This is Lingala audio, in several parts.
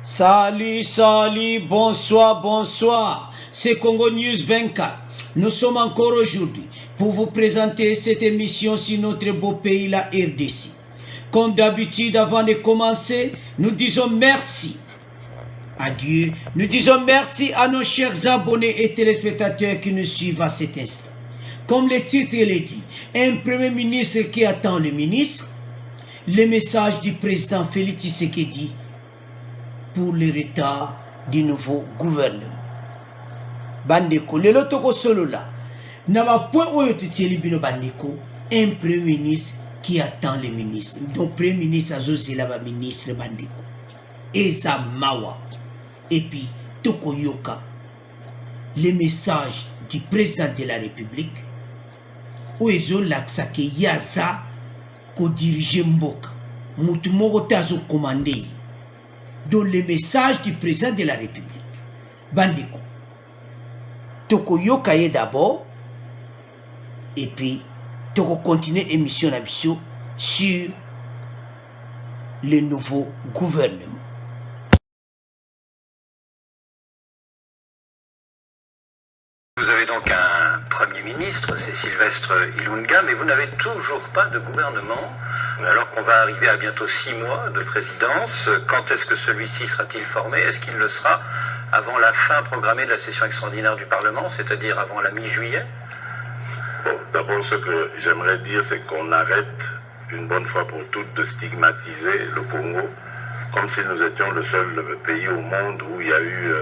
Salut, salut, bonsoir, bonsoir. C'est Congo News 24. Nous sommes encore aujourd'hui pour vous présenter cette émission sur notre beau pays, la RDC. Comme d'habitude, avant de commencer, nous disons merci à Dieu. Nous disons merci à nos chers abonnés et téléspectateurs qui nous suivent à cet instant. Comme le titre le dit, un premier ministre qui attend le ministre, le message du président Félix Tshisekedi pour le retard du nouveau gouvernement. Bandeko, lelo toko solo là. Nama point oyo tutieli bino bandeko, un premier ministre qui attend le ministre. Donc premier ministre azozela ba ministre bandeko. Eza mawa. Et puis toko yoka le message du président de la République. Oezo laksa ke yaza ko diriger mboka. Mutu moko tazo commander. Dans le message du président de la République. Bandeko. Toko yokaye d'abord. Et puis, toko continuer l'émission d'Abissio sur le nouveau gouvernement. Vous avez donc un Premier ministre, c'est Sylvestre Ilunga, mais vous n'avez toujours pas de gouvernement, alors qu'on va arriver à bientôt 6 mois de présidence. Quand est-ce que celui-ci sera-t-il formé? Est-ce qu'il le sera avant la fin programmée de la session extraordinaire du Parlement, c'est-à-dire avant la mi-juillet? Bon, d'abord, ce que j'aimerais dire, c'est qu'on arrête une bonne fois pour toutes de stigmatiser le Congo comme si nous étions le seul pays au monde où il y a eu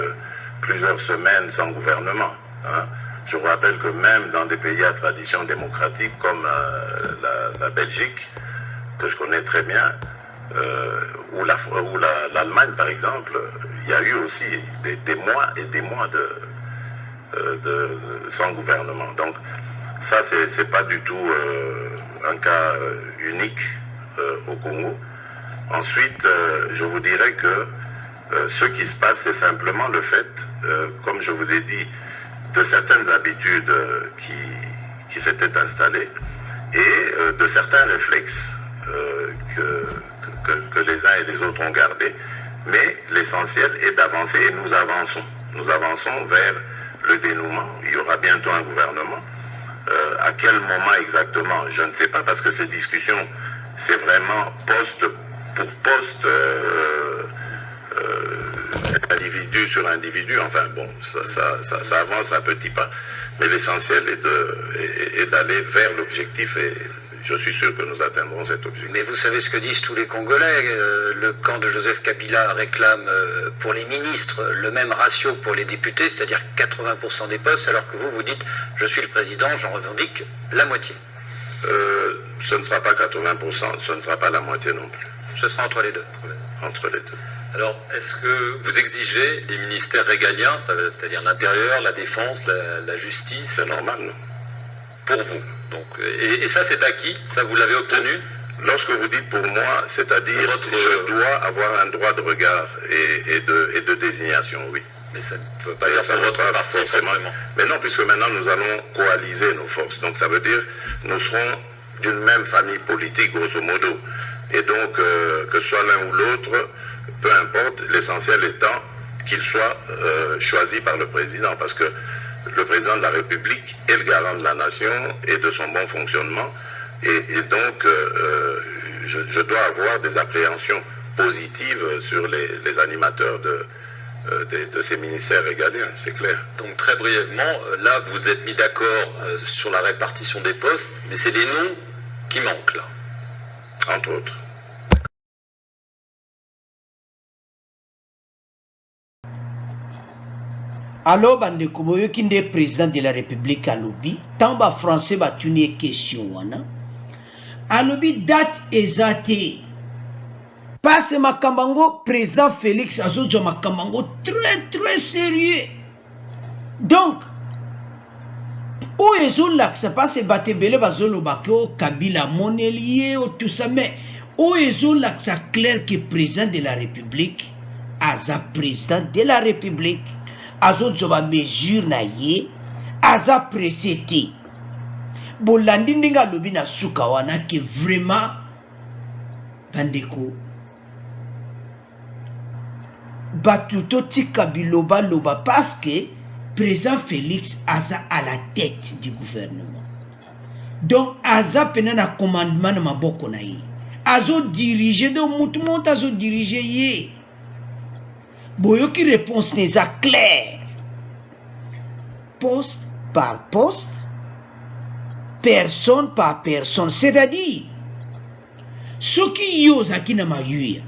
plusieurs semaines sans gouvernement. Hein. Je vous rappelle que même dans des pays à tradition démocratique comme la Belgique, que je connais très bien, ou l'Allemagne par exemple, il y a eu aussi des mois et des mois sans gouvernement. Donc ça, c'est pas du tout un cas unique au Congo. Ensuite, je vous dirais que ce qui se passe, c'est simplement le fait, comme je vous ai dit, de certaines habitudes qui s'étaient installées et de certains réflexes que les uns et les autres ont gardés. Mais l'essentiel est d'avancer et nous avançons. Nous avançons vers le dénouement. Il y aura bientôt un gouvernement. À quel moment exactement, je ne sais pas, parce que ces discussions, c'est vraiment poste pour poste, individu sur individu. Enfin bon, ça avance à petits pas. Mais l'essentiel est d'aller vers l'objectif et je suis sûr que nous atteindrons cet objectif. Mais vous savez ce que disent tous les Congolais. Le camp de Joseph Kabila réclame pour les ministres le même ratio pour les députés, c'est-à-dire 80% des postes, alors que vous dites « je suis le président, j'en revendique la moitié ». Ce ne sera pas 80%, ce ne sera pas la moitié non plus. Ce sera entre les deux. Entre les deux. Alors, est-ce que vous exigez les ministères régaliens, c'est-à-dire l'intérieur, la défense, la justice? C'est normal, non? Pour vous. Donc, et ça, c'est acquis? Ça, vous l'avez obtenu? Lorsque vous dites pour moi, c'est-à-dire je dois avoir un droit de regard et de désignation, oui. Mais ça ne veut pas dire pour votre parti forcément. Mais non, puisque maintenant nous allons coaliser nos forces. Donc ça veut dire nous serons d'une même famille politique, grosso modo. Et donc, que ce soit l'un ou l'autre, peu importe, l'essentiel étant qu'il soit choisi par le président. Parce que le président de la République est le garant de la nation et de son bon fonctionnement. Et donc, je dois avoir des appréhensions positives sur les animateurs de ces ministères régaliens, c'est clair. Donc très brièvement, là vous êtes mis d'accord sur la répartition des postes, mais c'est les noms qui manquent là. Entre autres. Alors, bandeko boyoki nde président de la République alobi, tant ba français ba tuni question wana. Alobi date ezate. Passe makambango président Félix azojo makambango très sérieux. Donc, où ezo laksa passe batebele bazolo bakeo Kabila monelier ou tout ça, mais où ezo laksa clair que président de la République aza président de la République azojo ba mesure na ye aza précédé. Bolandi ndinga lobi na suka wana que vraiment bandeko batuto tika biloba loba parce que président Félix aza à la tête du gouvernement. Donc aza pena na commandement na maboko na ye. Azo diriger de mutumont azo diriger ye. Boyoki réponse n'est pas claire. Poste par poste, personne par personne. C'est-à-dire, ce qui yosa qui n'a pas eu,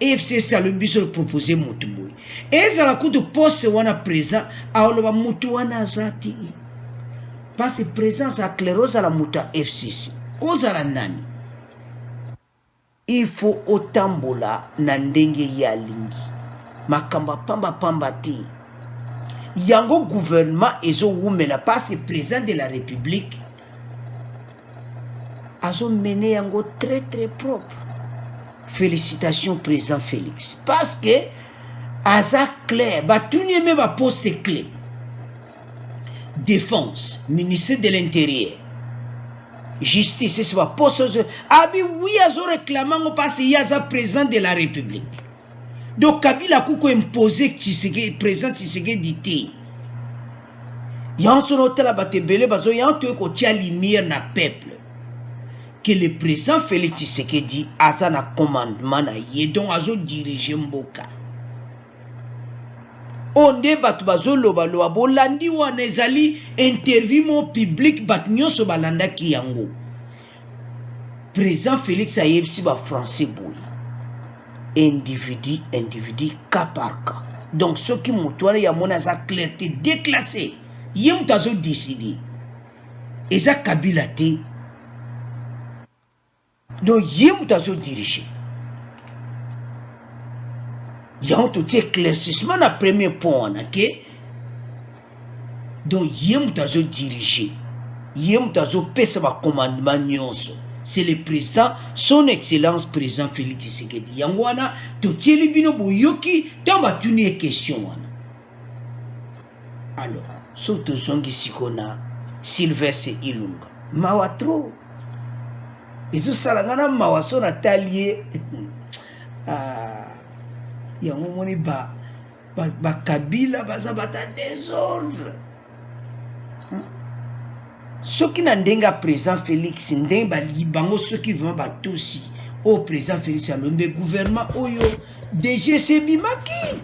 FCC a le but de proposer Moutouboui. Et ça la coup de poste wana présent, à oloba Moutouana zati. Parce que présence à clairose à la Mouta FCC. Ozala nani. Il faut otambola nandenge ya lingi. Makamba pamba pamba ti. Yango gouvernement ezo wumela parce que président de la République azo mené yango très très propre. Félicitations président Félix. Parce que aza clair, batuni même ba poste clé. Défense, ministère de l'Intérieur. Justice, c'est pas poste. Ah oui, azo réclamant parce qu'il y a président de la République. Donc Kabila Kouko imposé président Tshisekedi dit yan son hôtel à Batebele bazo yan to ko tia lumière na peuple que le président Félix Tshisekedi a na commandement na ye donc azo diriger mboka onde batu bazo loba loba bolandi wana ezali interview mo public bat nyonso balanda ki yango président Félix a yebisi ba français boy individu, cas par cas. Donc, ce qui m'a dit, il y a sa clarté déclassée. Il y a décidé. Et ça, Kabila te. Donc, il y a dirigé. Il y a un éclaircissement dans le premier point. Donc, il y a dirigé. Il y a un commandement. C'est le président, son excellence président Félix Tshisekedi. Yangwana, to tieli bino boyoki, tamba tuni question. Alors, surtout songi sikona, Sylvestre Ilunga. Mawatro. Izo salangana mawaso na talier. Yango moni ba Kabila baza bata désordre. Ceux qui n'ont pas président Félix, n'ont pas libango ceux qui vont battre aussi au président Félix, alors le gouvernement, oyo, DGC Bimaki.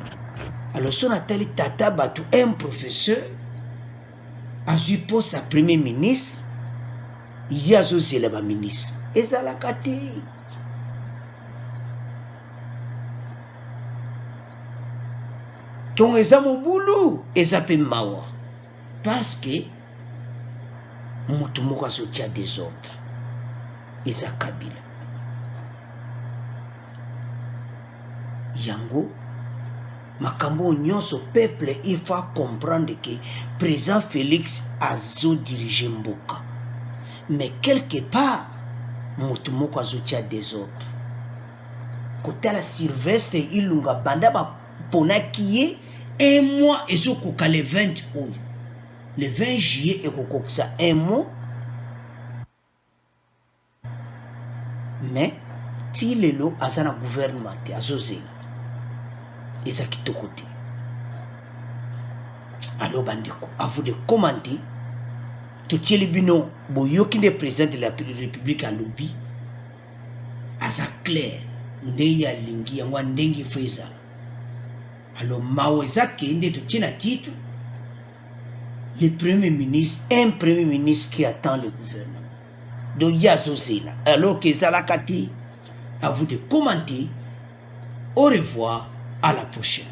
Alors, si on a tel tata battu un professeur, a eu poste à premier ministre, il y a aussi le ministre. Et ça l'a caté. Donc, ils ont boulot, ils ont mawa. Parce que, Moutoumouka soutient des ordres. Eza Kabila. Yango, makambo nyonso peuple, il faut comprendre que président Félix a zo dirigé Mboka. Mais quelque part, Moutoumouka soutient des ordres. Côté la Sylvestre Ilunga banda ba ponakiye un mois et zo koka le 20 août. Le 20 juillet, et ça un mot. Mais, si le lot a un gouvernement, a zozé, et ça qui te côté. Alors, bandeko, à vous de commenter, tout le bino, boyoki de président de la République à lobby, à sa clair, ndeya lingi, yangwa ndengi feza. Alors, maweza kende tout tient à titre. Le premier ministre, un premier ministre qui attend le gouvernement. Donc, il y a Zozela. Alors que Zalakati, à vous de commenter. Au revoir, à la prochaine.